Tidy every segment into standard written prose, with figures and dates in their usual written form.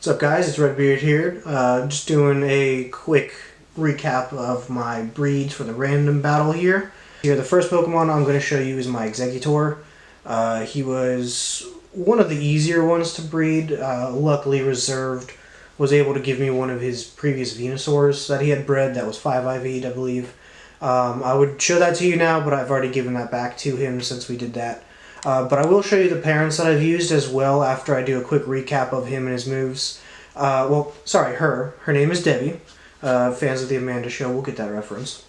What's up guys, it's Reddbeardd here, just doing a quick recap of my breeds for the random battle here. The first Pokemon I'm going to show you is my Exeggutor. He was one of the easier ones to breed. Luckily Reserved was able to give me one of his previous Venusaurs that he had bred that was 5IV'd, I believe. I would show that to you now, but I've already given that back to him since we did that. But I will show you the parents that I've used as well after I do a quick recap of him and his moves. Well, sorry, her. Her name is Debbie. Fans of the Amanda Show will get that reference.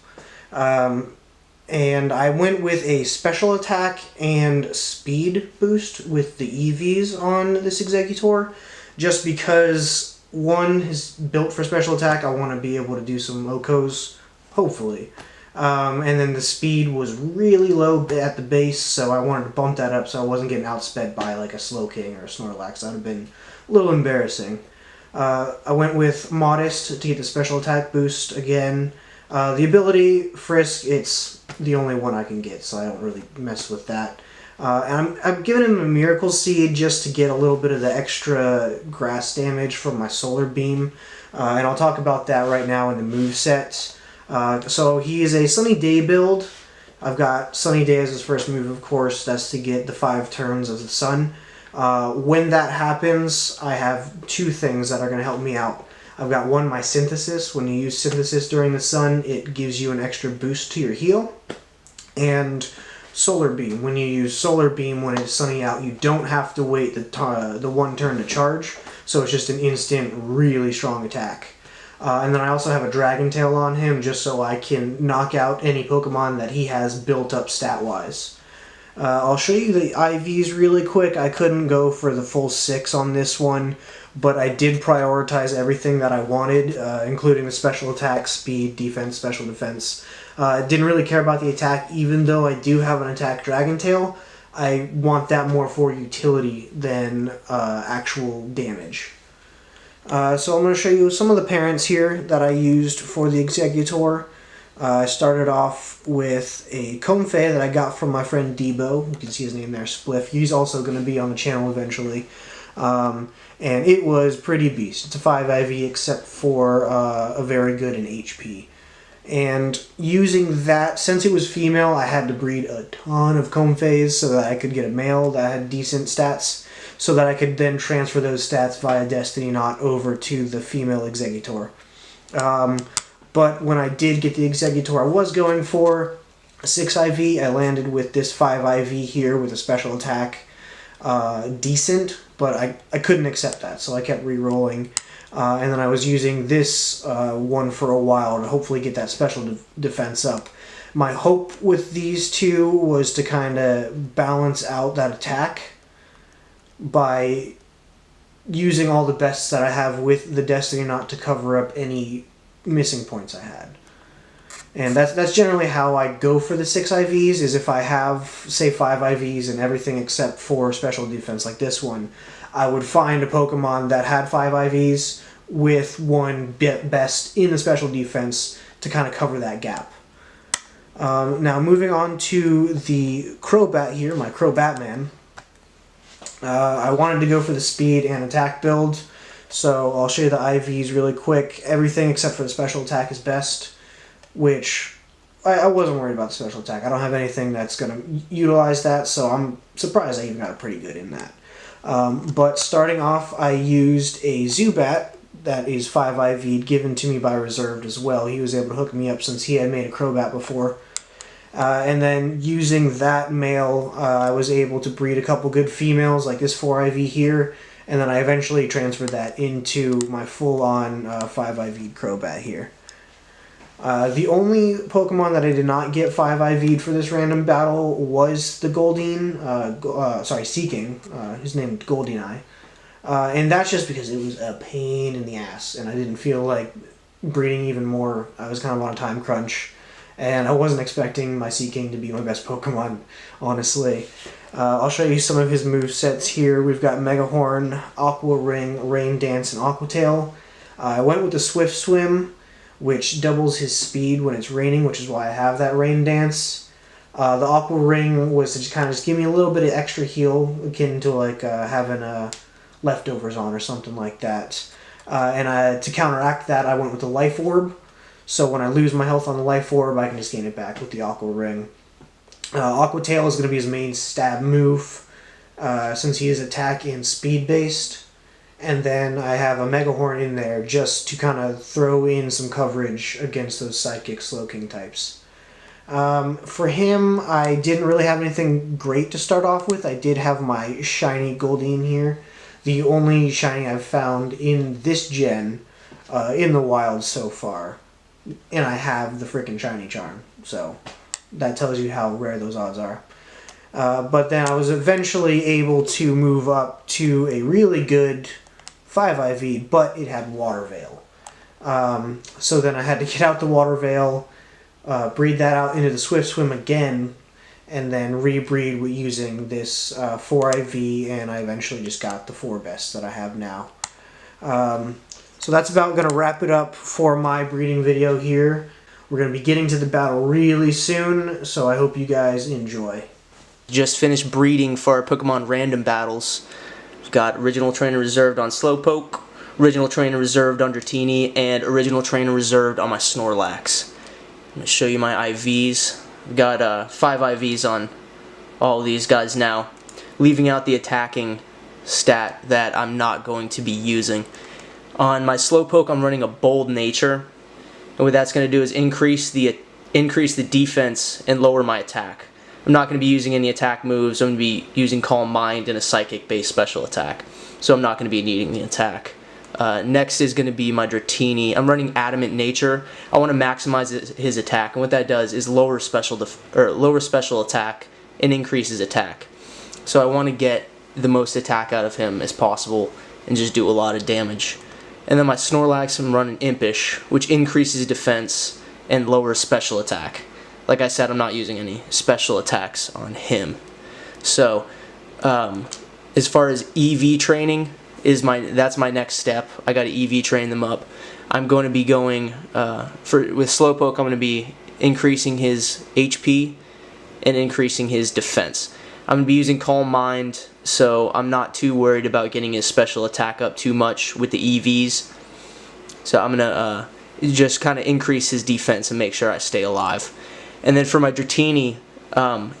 And I went with a special attack and speed boost with the EVs on this Exeggutor, just because one is built for special attack. I want to be able to do some Okos, hopefully. And then the speed was really low at the base, so I wanted to bump that up so I wasn't getting outsped by like a Slowking or a Snorlax. That would have been a little embarrassing. I went with Modest to get the special attack boost again. The ability, Frisk, it's the only one I can get, so I don't really mess with that. And I'm giving him a Miracle Seed just to get a little bit of the extra grass damage from my Solar Beam. And I'll talk about that right now in the moveset. So he is a Sunny Day build. I've got Sunny Day as his first move, of course. That's to get the 5 turns of the sun. When that happens, I have 2 things that are going to help me out. I've got one, my Synthesis. When you use Synthesis during the sun, it gives you an extra boost to your heal. And Solar Beam. When you use Solar Beam when it's sunny out, you don't have to wait the 1 turn to charge. So it's just an instant, really strong attack. And then I also have a Dragon Tail on him just so I can knock out any Pokemon that he has built up stat-wise. I'll show you the IVs really quick. I couldn't go for the full 6 on this one, but I did prioritize everything that I wanted, including the special attack, speed, defense, special defense. Didn't really care about the attack, even though I do have an attack Dragon Tail. I want that more for utility than actual damage. So I'm going to show you some of the parents here that I used for the Exeggutor. I started off with a Comfey that I got from my friend Debo. You can see his name there, Spliff. He's also going to be on the channel eventually. And it was pretty beast. It's a 5IV except for a very good in HP. And using that, since it was female, I had to breed a ton of Comfeys so that I could get a male that had decent stats, so that I could then transfer those stats via Destiny Knot over to the female Exeggutor. But when I did get the Exeggutor I was going for, a 6IV, I landed with this 5IV here with a special attack. Decent, but I couldn't accept that, so I kept re-rolling. And then I was using this one for a while to hopefully get that special defense up. My hope with these two was to kind of balance out that attack by using all the bests that I have with the Destiny Knot to cover up any missing points I had. And that's generally how I go for the 6 IVs, is if I have, say, 5 IVs and everything except for special defense like this one, I would find a Pokemon that had 5 IVs with one best in the special defense to kind of cover that gap. Now moving on to the Crobat here, my Crobat man. I wanted to go for the speed and attack build, so I'll show you the IVs really quick. Everything except for the special attack is best, which I wasn't worried about the special attack. I don't have anything that's going to utilize that, so I'm surprised I even got pretty good in that. But starting off, I used a Zubat that is 5IV'd, given to me by Reserved as well. He was able to hook me up since he had made a Crobat before. And then using that male, I was able to breed a couple good females like this 4IV here, and then I eventually transferred that into my full-on 5IV Crobat here. The only Pokemon that I did not get 5IV'd for this random battle was the Seaking. His name is Goldeeneye. And that's just because it was a pain in the ass, and I didn't feel like breeding even more. I was kind of on a time crunch, and I wasn't expecting my Seaking to be my best Pokemon, honestly. I'll show you some of his movesets here. We've got Mega Horn, Aqua Ring, Rain Dance, and Aqua Tail. I went with the Swift Swim, which doubles his speed when it's raining, which is why I have that Rain Dance. The Aqua Ring was to just kind of give me a little bit of extra heal, akin to like having a leftovers on or something like that. To counteract that, I went with the Life Orb. So when I lose my health on the Life Orb, I can just gain it back with the Aqua Ring. Aqua Tail is going to be his main stab move, since he is attack and speed based. And then I have a Mega Horn in there just to kind of throw in some coverage against those Psychic Slowking types. For him, I didn't really have anything great to start off with. I did have my shiny Goldeen here. The only shiny I've found in this gen, in the wild so far. And I have the freaking shiny charm. So that tells you how rare those odds are. But then I was eventually able to move up to a really good 5 IV, but it had Water Veil. So then I had to get out the Water Veil, breed that out into the Swift Swim again, and then rebreed with using this 4 IV, and I eventually just got the 4 best that I have now. So that's about going to wrap it up for my breeding video here. We're going to be getting to the battle really soon, so I hope you guys enjoy. Just finished breeding for our Pokemon random battles. We've got Original Trainer Reserved on Slowpoke, Original Trainer Reserved on Dratini, and Original Trainer Reserved on my Snorlax. I'm going to show you my IVs. I've got 5 IVs on all of these guys now, leaving out the attacking stat that I'm not going to be using. On my Slowpoke, I'm running a Bold Nature, and what that's going to do is increase the defense and lower my attack. I'm not going to be using any attack moves. I'm going to be using Calm Mind and a Psychic-based special attack, so I'm not going to be needing the attack. Next is going to be my Dratini. I'm running Adamant Nature. I want to maximize his attack, and what that does is lower special attack and increase his attack. So I want to get the most attack out of him as possible and just do a lot of damage. And then my Snorlax, I'm running Impish, which increases defense and lowers special attack. Like I said, I'm not using any special attacks on him. So, as far as EV training, that's my next step. I got to EV train them up. I'm going to be going, with Slowpoke, I'm going to be increasing his HP and increasing his defense. I'm going to be using Calm Mind, so I'm not too worried about getting his special attack up too much with the EVs. So I'm going to just kind of increase his defense and make sure I stay alive. And then for my Dratini,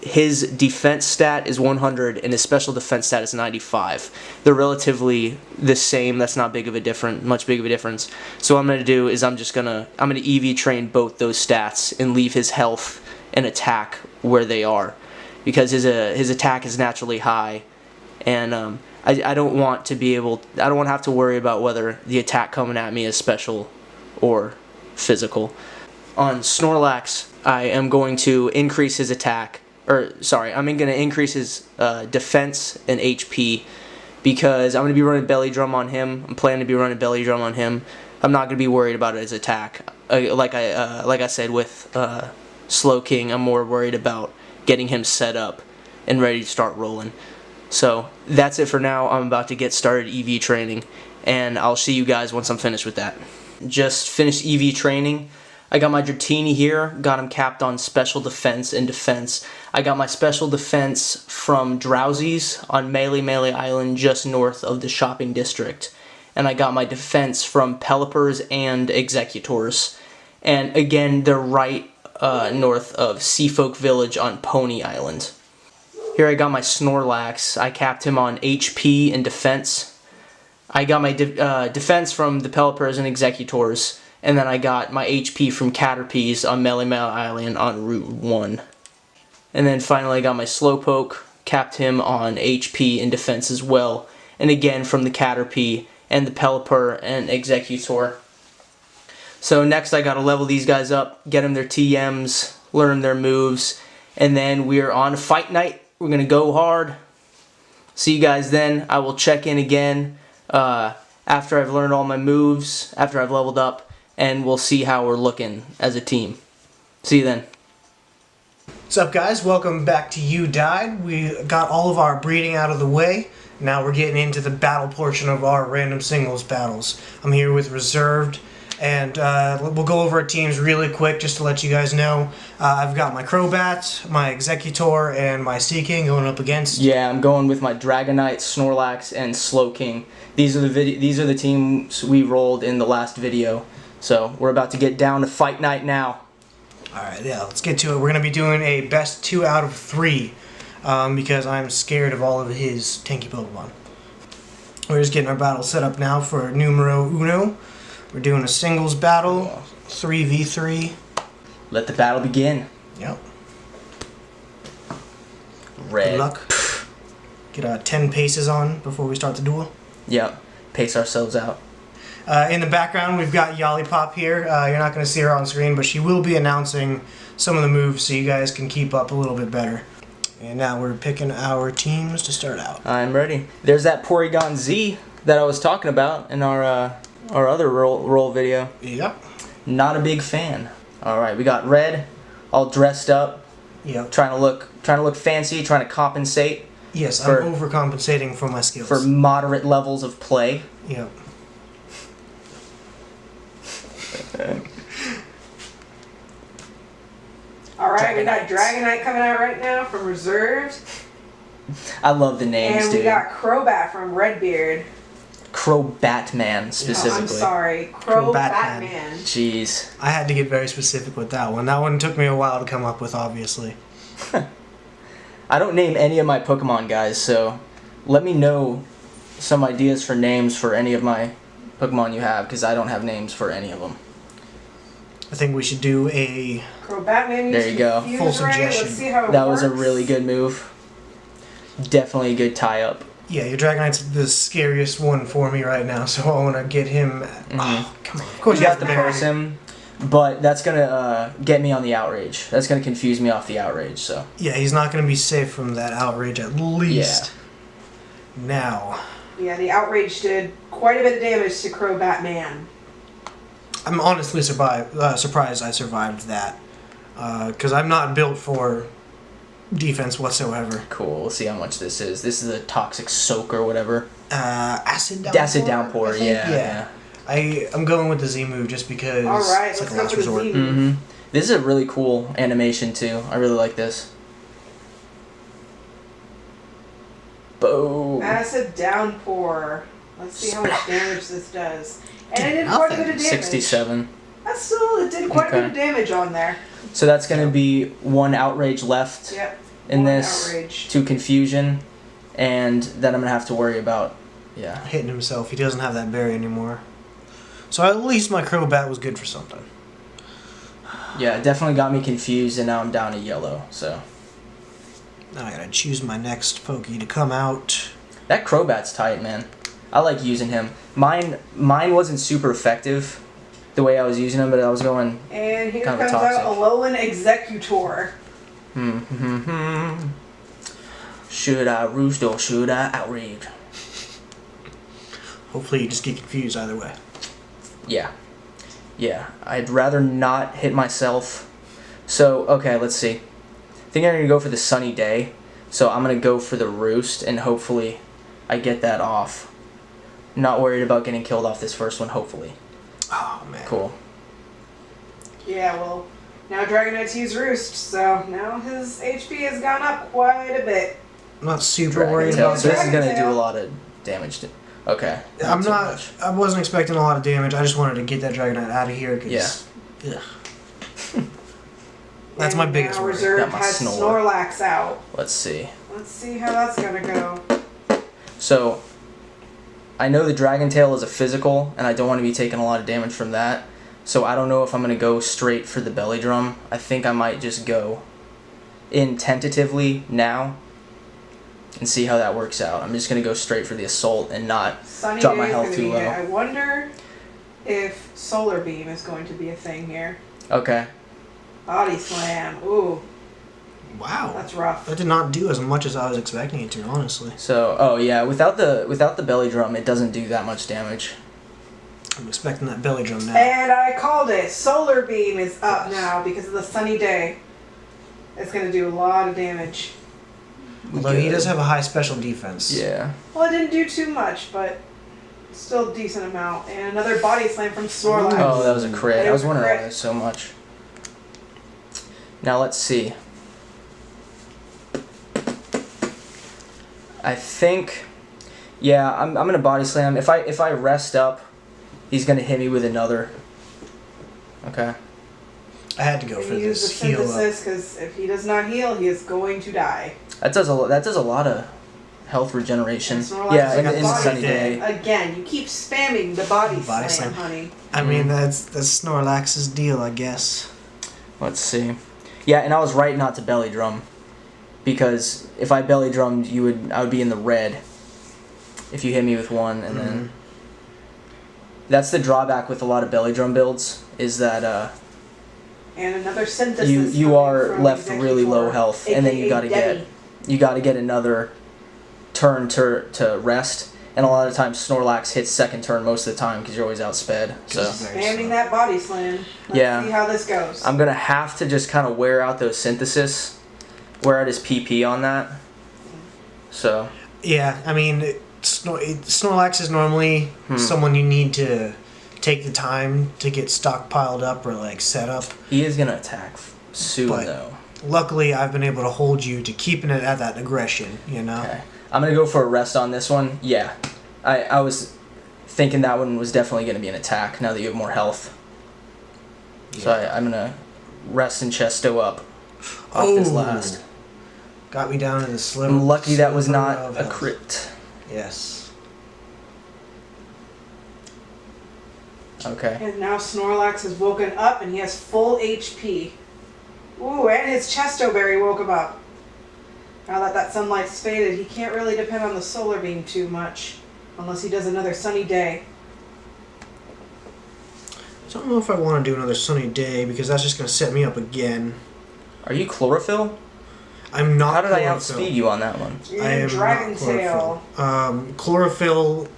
his defense stat is 100 and his special defense stat is 95. They're relatively the same. That's not much big of a difference. So what I'm going to do is I'm going to EV train both those stats and leave his health and attack where they are, because his attack is naturally high, and I don't want to have to worry about whether the attack coming at me is special or physical. On Snorlax, I am going to increase his attack, I'm going to increase his defense and HP, because I'm going to be running Belly Drum on him. I'm planning to be running Belly Drum on him. I'm not going to be worried about his attack. Like I said with Slowking, I'm more worried about getting him set up and ready to start rolling. So that's it for now. I'm about to get started EV training, and I'll see you guys once I'm finished with that. Just finished EV training. I got my Dratini here, got him capped on special defense and defense. I got my special defense from Drowsies on Melee Island just north of the shopping district. And I got my defense from Pelipper's and Exeggutors. And again, they're right north of Seafolk Village on Pony Island. Here I got my Snorlax. I capped him on HP and defense. I got my defense from the Pelipper's and Exeggutors. And then I got my HP from Caterpies on Melee Island on Route 1. And then finally I got my Slowpoke, capped him on HP and defense as well. And again from the Caterpie and the Pelipper and Exeggutor. So next I gotta level these guys up, get them their TMs, learn their moves, and then we're on Fight Night. We're gonna go hard. See you guys then. I will check in again after I've learned all my moves, after I've leveled up, and we'll see how we're looking as a team. See you then. What's up, guys? Welcome back to You Died. We got all of our breeding out of the way. Now we're getting into the battle portion of our random singles battles. I'm here with Reserved And we'll go over our teams really quick just to let you guys know. I've got my Crobat, my Exeggutor, and my Seaking going up against. Yeah, I'm going with my Dragonite, Snorlax, and Slowking. These are the teams we rolled in the last video. So we're about to get down to fight night now. Alright, yeah, let's get to it. We're going to be doing a best 2 out of 3 because I'm scared of all of his tanky Pokemon. We're just getting our battle set up now for numero uno. We're doing a singles battle, 3v3. Let the battle begin. Yep. Red. Good luck. Get 10 paces on before we start the duel. Yep. Pace ourselves out. In the background, we've got Yollipop here. You're not going to see her on screen, but she will be announcing some of the moves so you guys can keep up a little bit better. And now we're picking our teams to start out. I'm ready. There's that Porygon Z that I was talking about in our other roll video. Yep. Not a big fan. All right, we got Red, all dressed up. Yep. Trying to look fancy, trying to compensate. Yes, I'm overcompensating for my skills. For moderate levels of play. Yep. Alright, we got Dragonite coming out right now from Reserved. I love the names, and dude. we got Crobat from Reddbeardd. Crobatman, specifically. I'm sorry, Crobatman. Jeez. I had to get very specific with that one. That one took me a while to come up with, obviously. I don't name any of my Pokemon, guys, so let me know some ideas for names for any of my Pokemon you have, because I don't have names for any of them. I think we should do a... Crobatman. There you go. Full suggestion. Let's see how it That works. was a really good move. Definitely a good tie-up. Yeah, your Dragonite's the scariest one for me right now, so I want to get him... Oh, come on. Of course You you have to force him, but that's going to get me on the outrage. That's going to confuse me off the outrage, so... Yeah, he's not going to be safe from that outrage, at least. Yeah. Now... Yeah, the outrage did quite a bit of damage to Crobatman. I'm honestly surprised I survived that. Because I'm not built for defense whatsoever. Cool, we'll see how much this is. This is a toxic soak or whatever. Acid downpour? Acid downpour, yeah. I'm going with the Z move just because Alright, it's like let's a last go for the resort. Z move. This is a really cool animation, too. I really like this. Boom. Acid downpour. Let's see how much damage this does. And it did quite a bit of damage. 67. That's still, it did quite a bit of damage on there. So that's going to be 1 outrage left in this, outrage. 2 confusion, and then I'm going to have to worry about, hitting himself. He doesn't have that berry anymore. So at least my Crobat was good for something. Yeah, it definitely got me confused, and now I'm down to yellow, so. Now I gotta choose my next Pokey to come out. That Crobat's tight, man. I like using him. Mine wasn't super effective the way I was using him, but I was going And here kind of comes toxic. out Alolan Exeggutor. Should I roost or should I outrage? Hopefully you just get confused either way. Yeah. Yeah. I'd rather not hit myself. So, okay, let's see. I think I'm going to go for the sunny day. So I'm going to go for the roost, and hopefully I get that off. Not worried about getting killed off this first one, hopefully. Oh, man. Cool. Yeah, well, now Dragonite's used Roost, so now his HP has gone up quite a bit. I'm not super worried about So this is that. going to do a lot of damage. Okay. I much. wasn't expecting a lot of damage. I just wanted to get that Dragonite out of here. Cause, Yeah. That's my biggest now worry. Reserved Got my has Snore. Snorlax out. Let's see. Let's see how that's gonna go. So, I know the Dragon Tail is a physical, and I don't want to be taking a lot of damage from that. So I don't know if I'm going to go straight for the Belly Drum. I think I might just go in tentatively now and see how that works out. I'm just going to go straight for the Assault and not Sunny drop Day my is health gonna too be low. it. I wonder if Solar Beam is going to be a thing here. Okay. Body Slam. Ooh, Wow. that's rough. That did not do as much as I was expecting it to, honestly. So, oh yeah, without the Belly Drum, it doesn't do that much damage. I'm expecting that Belly Drum now. And I called it. Solar Beam is up now because of the Sunny Day. It's going to do a lot of damage. Although he does have a high special defense. Yeah. Well, it didn't do too much, but still a decent amount. And another body slam from Snorlax. Oh, that was a crit. I was wondering why Crit. there's so much. Now let's see. I think, yeah, I'm gonna body slam. If I rest up, he's gonna hit me with another. Okay. I had to go for And use this the heal up. synthesis because if he does not heal, he is going to die. That does a lot of health regeneration. And Snorlax Yeah, is in a the body sunny slam. day. Again, you keep spamming the body Body slam, slam. honey. I mean, that's Snorlax's deal, I guess. Let's see. Yeah, and I was right not to belly drum, because if I belly drummed, I would be in the red. If you hit me with one, and then that's the drawback with a lot of belly drum builds is that And another synthesis. you coming are from left really low Exeggutor, health, and then you aka gotta get another turn to rest. And a lot of times Snorlax hits second turn most of the time because you're always outsped. So Spamming that body slam. Let's Yeah. see how this goes. I'm gonna have to just kind of wear out those synthesis, wear out his PP on that. So Yeah, I mean, Snorlax is normally someone you need to take the time to get stockpiled up or like set up. he is gonna attack soon But- though. Luckily, I've been able to hold you to keeping it at that aggression, you know? Okay. I'm gonna go for a rest on this one. Yeah, I was thinking that one was definitely gonna be an attack now that you have more health. So I'm gonna rest and chesto up off this last. Got me down to the sliver. I'm lucky that was sliver not of a health. crit. Yes. Okay. And now Snorlax has woken up and he has full HP. Ooh, and his Chesto Berry woke him up. Now that sunlight's faded, he can't really depend on the solar beam too much. Unless he does another sunny day. I don't know if I want to do another sunny day because that's just going to set me up again. Are you chlorophyll? I'm not. How did I chlorophyll. outspeed you on that one? I am Dragon not Tail. chlorophyll. Chlorophyll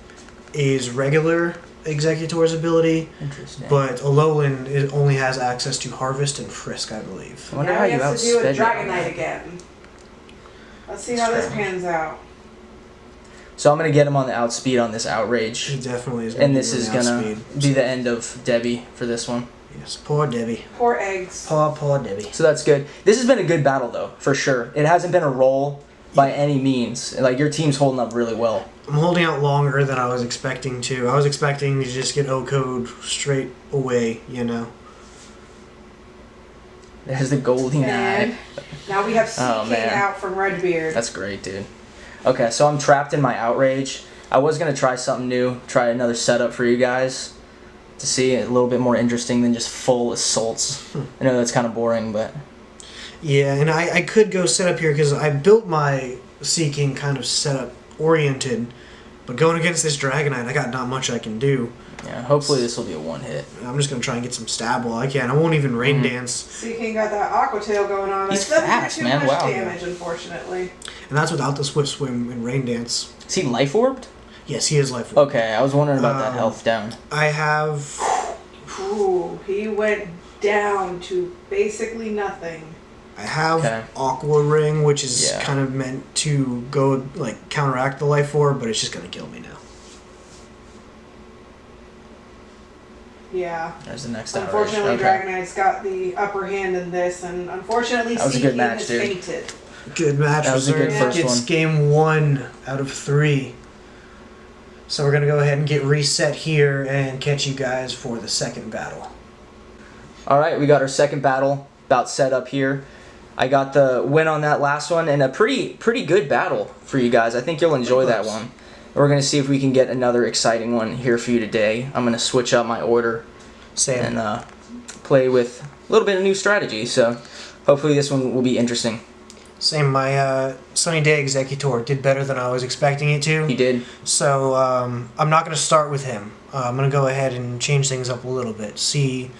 is regular Exeggutor's ability, Interesting. but Alolan only has access to Harvest and Frisk, I believe. I wonder Now how he you has to do a outsped me on Dragonite that. again. Let's see how this Strange. pans out. So I'm gonna get him on the outspeed on this outrage, He definitely is. and this be is really gonna outspeed. be the end of Debbie for this one. Yes, poor Debbie. Poor eggs. Poor Debbie. So that's good. This has been a good battle though, for sure. It hasn't been a roll by any means. Like your team's holding up really well. I'm holding out longer than I was expecting to. I was expecting to just get O-code straight away, you know. There's the Goldie And Knight. now we have Oh, Seaking man. out from Reddbeardd. That's great, dude. Okay, so I'm trapped in my outrage. I was gonna try something new, try another setup for you guys to see a little bit more interesting than just full assaults. I know that's kind of boring, but Yeah, and I could go set up here because I built my Seaking kind of setup oriented, but going against this Dragonite, I got not much I can do. yeah, hopefully this will be a one hit. I'm just gonna try and get some stab while I can. I won't even rain dance, Seaking got that Aqua Tail going on. He's It doesn't do fast, too man. much Wow. damage, unfortunately. and that's without the Swift Swim and rain dance. Is he life orbed? Yes, he is life. Okay, I was wondering about that health down. I have. Ooh, he went down to basically nothing. I have Okay. Aqua Ring, which is Yeah. kind of meant to go like counteract the Life Orb, but it's just gonna kill me now. Yeah. There's the next outrage. Unfortunately, Okay. Dragonite's got the upper hand in this, and unfortunately, That was a Seaking good match, has dude. fainted. Good match. That was a good Reserve first gets one. game 1 out of 3. So we're gonna go ahead and get reset here and catch you guys for the second battle. Alright, we got our second battle about set up here. I got the win on that last one, and a pretty good battle for you guys. I think you'll enjoy that Close. one. We're going to see if we can get another exciting one here for you today. I'm going to switch up my order Same. and play with a little bit of new strategy, so hopefully this one will be interesting. Same. My Sunny Day Exeggutor did better than I was expecting it to. He did. So I'm not gonna start with him. I'm gonna go ahead and change things up a little bit. See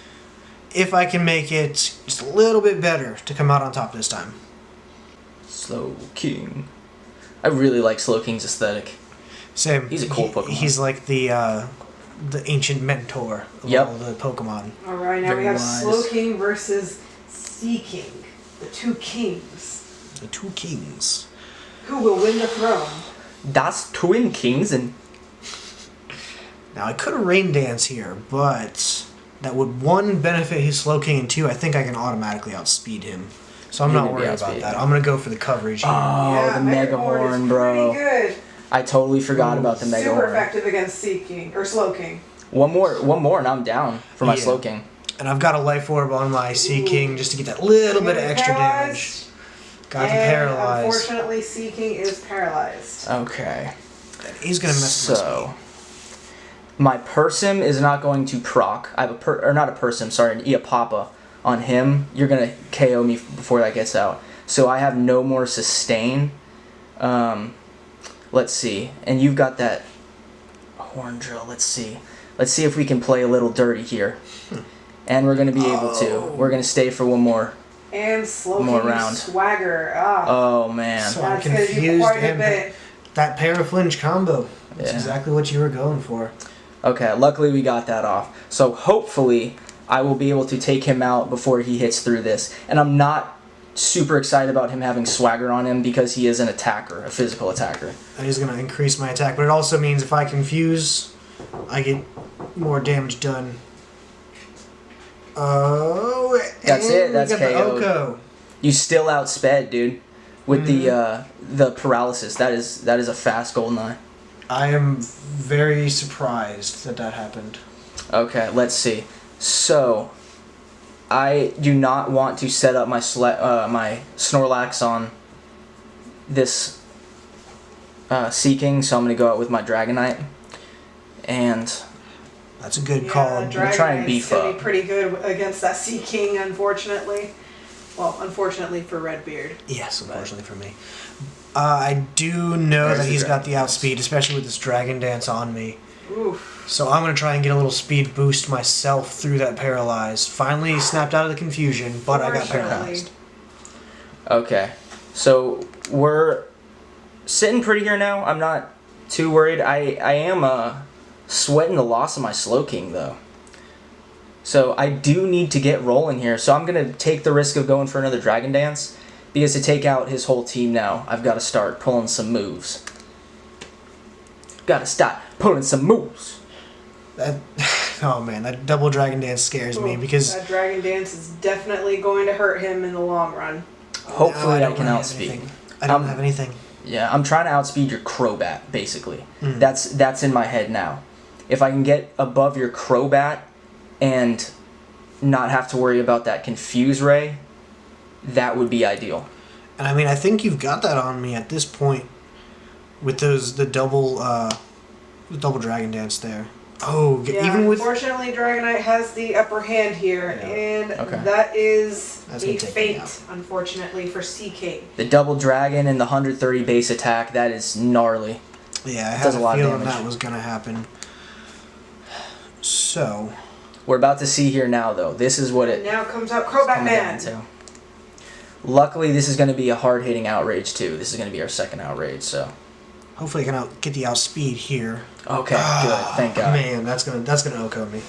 if I can make it just a little bit better to come out on top this time. Slowking. I really like Slowking's aesthetic. Same. He's a cool Pokemon. He's like the ancient mentor of Yep. all the Pokemon. Alright, now Very we have wise. Slowking versus Seaking, the two kings. The two kings. Who will win the throne? Das Twin Kings and Now, I could have Rain Dance here, but that would, 1, benefit his Slowking, and 2, I think I can automatically outspeed him. So I'm not worried about that. I'm going to go for the coverage here. Oh, Yeah, the Mega Horn, bro. Pretty good. I totally forgot about the Mega Horn. Super effective against Seaking, or Slowking. One more, and I'm down for my Slowking. And I've got a Life Orb on my Seaking just to get that little bit of extra damage. Got the Paralyze. Unfortunately, Seaking is paralyzed. Okay. He's going to mess with me. My Persim is not going to proc. I have not a Persim, sorry, an Iapapa on him. You're going to KO me before that gets out. So I have no more sustain. Let's see. And you've got that Horn Drill. Let's see. Let's see if we can play a little dirty here. And we're going to be able to. We're going to stay for one more. And Slowking round. Swagger. Oh, man. So That's I'm going to be confused. quite a bit. That Paraflinge combo. That's exactly what you were going for. Okay, luckily we got that off. So hopefully I will be able to take him out before he hits through this. And I'm not super excited about him having Swagger on him because he is an attacker, a physical attacker. That is going to increase my attack, but it also means if I confuse, I get more damage done. Oh, that's it. That's KO. Oko. You still outsped, dude, with the paralysis. That is a fast Goldeneye. I am very surprised that that happened. Okay, let's see. So, I do not want to set up my my Snorlax on this Seaking, so I'm going to go out with my Dragonite. And that's a good call. I'm going to try and beef up. Be pretty good against that Seaking, unfortunately. Well, unfortunately for Reddbeardd. Yes, unfortunately for me. I do know that he's got the outspeed, especially with this Dragon Dance on me. Oof. So I'm going to try and get a little speed boost myself through that Paralyze. Finally snapped out of the confusion, but I got paralyzed. Okay. So we're sitting pretty here now. I'm not too worried. I am sweating the loss of my Slowking, though. So I do need to get rolling here. So I'm going to take the risk of going for another Dragon Dance. Because to take out his whole team now, I've got to start pulling some moves. Got to start pulling some moves. Oh man, that double Dragon Dance scares me because that Dragon Dance is definitely going to hurt him in the long run. Hopefully I can outspeed. I don't have anything. Yeah, I'm trying to outspeed your Crobat, basically. That's in my head now. If I can get above your Crobat and not have to worry about that Confuse Ray, that would be ideal. And I mean, I think you've got that on me at this point with the double Dragon Dance there. Oh, yeah, even with... Unfortunately, Dragonite has the upper hand here, and that is a fate, unfortunately, for Seaking. The double Dragon and the 130 base attack, that is gnarly. Yeah, I had a feeling that was going to happen. So... We're about to see here now, though. This is what it... Now comes out Crobat Man. Luckily, this is going to be a hard-hitting outrage, too. This is going to be our second outrage, so... Hopefully I can get the outspeed here. Okay, good. Thank God. Man, that's gonna Oko me.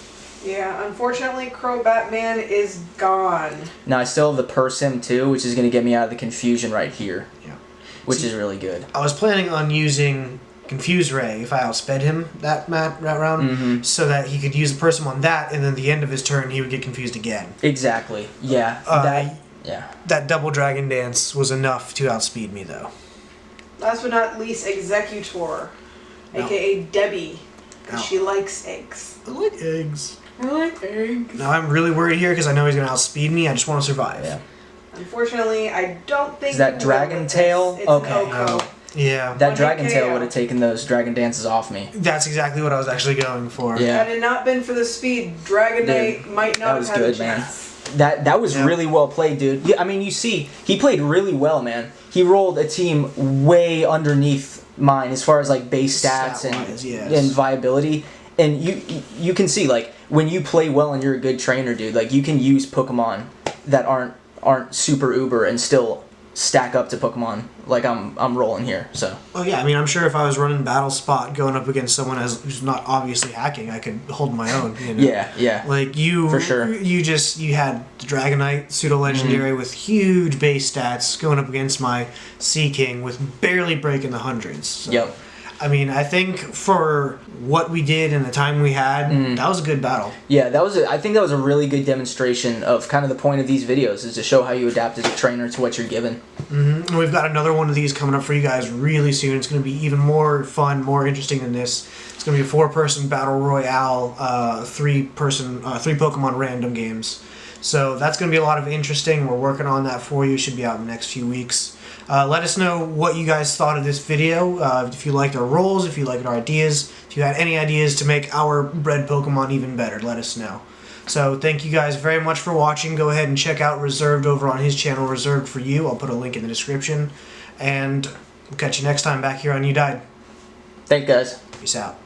Yeah, unfortunately, Crobat Man is gone. Now, I still have the Persim, too, which is going to get me out of the confusion right here. Yeah. Which is really good. I was planning on using Confuse Ray if I outsped him that round, so that he could use the Persim on that, and then at the end of his turn, he would get confused again. Exactly. Yeah. That double Dragon Dance was enough to outspeed me, though. Last but not least, Exeggutor, a.k.a. Debbie, because she likes eggs. I like eggs. I like eggs. Now I'm really worried here because I know he's going to outspeed me. I just want to survive. Yeah. Unfortunately, I don't think... Is that Dragon Tail? It's okay. Oh, yeah. That Dragon Tail would have taken those Dragon Dances off me. That's exactly what I was actually going for. Yeah. Had it not been for the speed, Dragonite might not have had a chance. That was really well played, dude. Yeah, I mean, you see, he played really well, man. He rolled a team way underneath mine as far as like base stats and viability. And you can see, like, when you play well and you're a good trainer, dude, like, you can use Pokemon that aren't super uber and still stack up to Pokemon like I'm rolling here. So. Oh yeah, I mean, I'm sure if I was running Battle Spot going up against someone who's not obviously hacking, I could hold my own. You know? Yeah. Like you, for sure. You had the Dragonite pseudo legendary with huge base stats going up against my Seaking with barely breaking the hundreds. So yep. I mean, I think for what we did and the time we had, that was a good battle. Yeah, I think that was a really good demonstration of kind of the point of these videos, is to show how you adapt as a trainer to what you're given. And we've got another one of these coming up for you guys really soon. It's going to be even more fun, more interesting than this. It's going to be a 4-person battle royale, 3 Pokemon random games. So that's going to be a lot of interesting. We're working on that for you. Should be out in the next few weeks. Let us know what you guys thought of this video. If you liked our roles, if you liked our ideas, if you had any ideas to make our bred Pokemon even better, let us know. So thank you guys very much for watching. Go ahead and check out Reserved over on his channel, Reserved for You. I'll put a link in the description. And we'll catch you next time back here on You Died. Thanks, guys. Peace out.